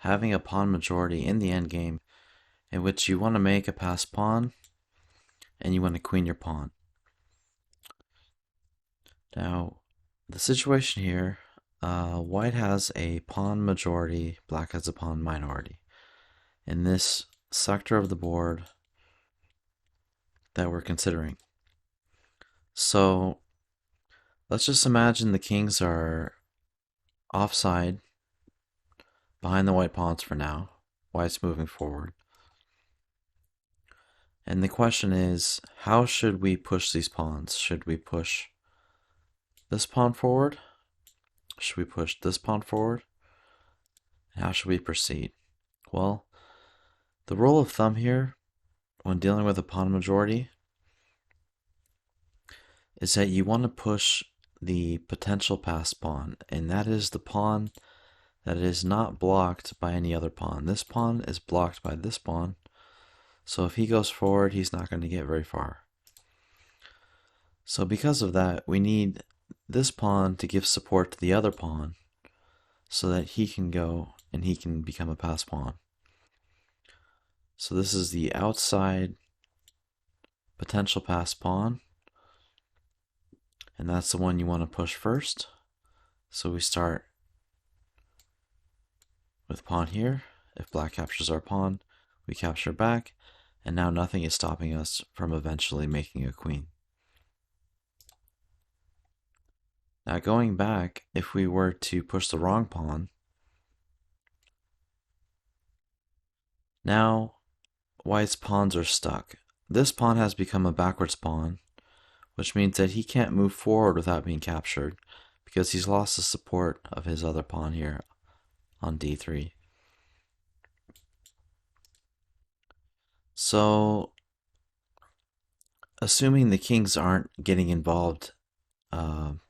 having a pawn majority in the endgame in which you want to make a passed pawn and you want to queen your pawn. Now, the situation here, white has a pawn majority, black has a pawn minority. In this sector of the board that we're considering. So let's just imagine the kings are offside behind the white pawns for now. White's moving forward. And the question is, how should we push these pawns? Should we push this pawn forward? Should we push this pawn forward? How should we proceed? Well, the rule of thumb here when dealing with a pawn majority is that you want to push the potential passed pawn, and that is the pawn that is not blocked by any other pawn. This pawn is blocked by this pawn, so if he goes forward, he's not going to get very far. So because of that, we need this pawn to give support to the other pawn so that he can go and he can become a passed pawn. So this is the outside potential passed pawn, and that's the one you want to push first. So we start with pawn here. If black captures our pawn, we capture back, and now nothing is stopping us from eventually making a queen. Now going back, if we were to push the wrong pawn, now white's pawns are stuck. This pawn has become a backwards pawn, which means that he can't move forward without being captured because he's lost the support of his other pawn here on d3. So, assuming the kings aren't getting involved, of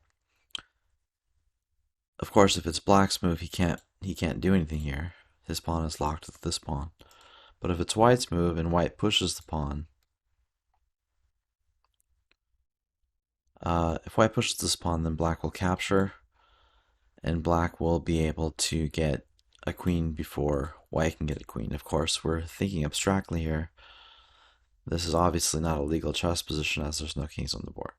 course, if it's black's move, he can't do anything here. His pawn is locked with this pawn. But if it's white's move and white pushes the pawn, if white pushes this pawn, then black will capture, and black will be able to get a queen before white can get a queen. Of course, we're thinking abstractly here. This is obviously not a legal chess position as there's no kings on the board.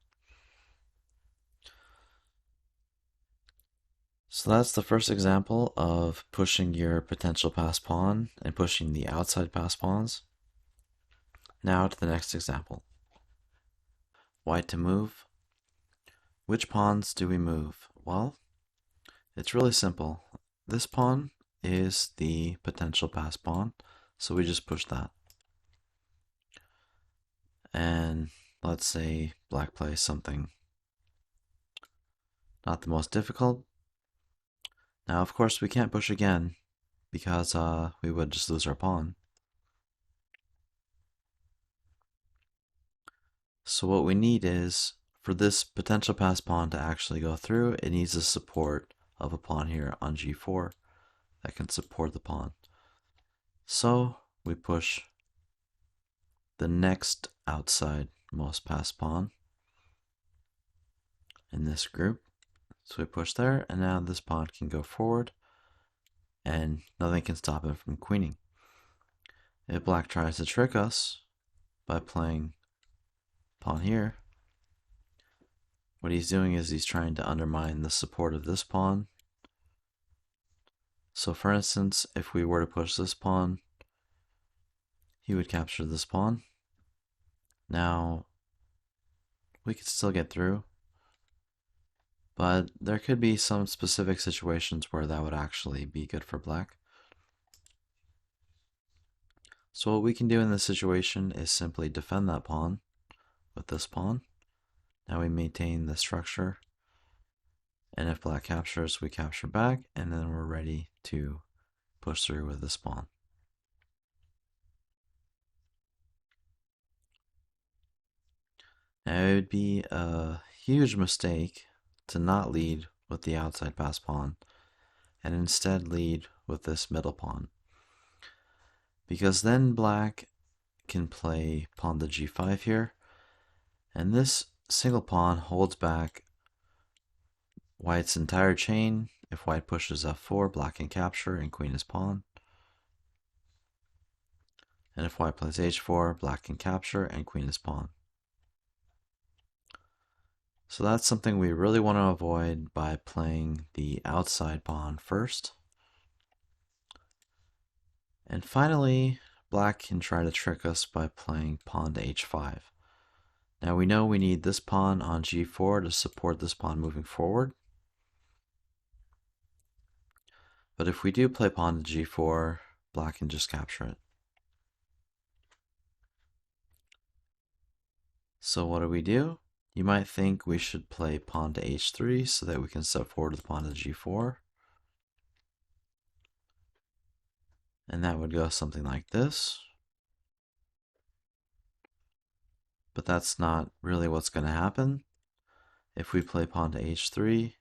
So that's the first example of pushing your potential passed pawn and pushing the outside passed pawns. Now to the next example. White to move. Which pawns do we move? Well, it's really simple. This pawn is the potential passed pawn, so we just push that. And let's say black plays something not the most difficult. Now, of course, we can't push again because we would just lose our pawn. So what we need is, for this potential passed pawn to actually go through, it needs the support of a pawn here on g4 that can support the pawn. So we push the next outside most passed pawn in this group. So we push there, and now this pawn can go forward, and nothing can stop him from queening. If black tries to trick us by playing pawn here, what he's doing is he's trying to undermine the support of this pawn. So for instance, if we were to push this pawn, he would capture this pawn. Now, we could still get through, but there could be some specific situations where that would actually be good for black. So what we can do in this situation is simply defend that pawn with this pawn. Now we maintain the structure, and if black captures, we capture back, and then we're ready to push through with this pawn. Now it would be a huge mistake to not lead with the outside passed pawn and instead lead with this middle pawn, because then black can play pawn to g5 here, and this single pawn holds back white's entire chain. If white pushes f4, black can capture and queen his pawn. And if white plays h4, black can capture and queen is pawn. So that's something we really want to avoid by playing the outside pawn first. And finally, black can try to trick us by playing pawn to h5. Now we know we need this pawn on g4 to support this pawn moving forward. But if we do play pawn to g4, black can just capture it. So what do? You might think we should play pawn to h3 so that we can step forward with pawn to g4. And that would go something like this. But that's not really what's going to happen. If we play pawn to h3,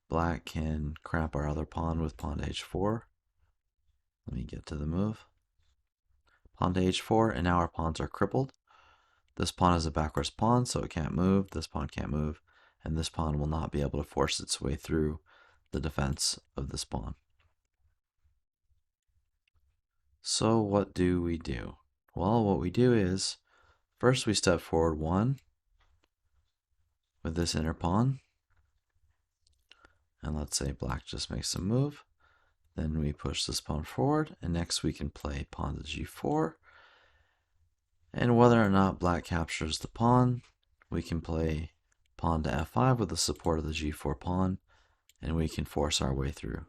black can cramp our other pawn with pawn to h4. Let me get to the move. Pawn to h4, and now our pawns are crippled. This pawn is a backwards pawn, so it can't move. This pawn can't move. And this pawn will not be able to force its way through the defense of this pawn. So what do? Well, what we do is, first we step forward 1 with this inner pawn. And let's say black just makes a move. Then we push this pawn forward, and next we can play pawn to g4. And whether or not black captures the pawn, we can play pawn to f5 with the support of the g4 pawn, and we can force our way through.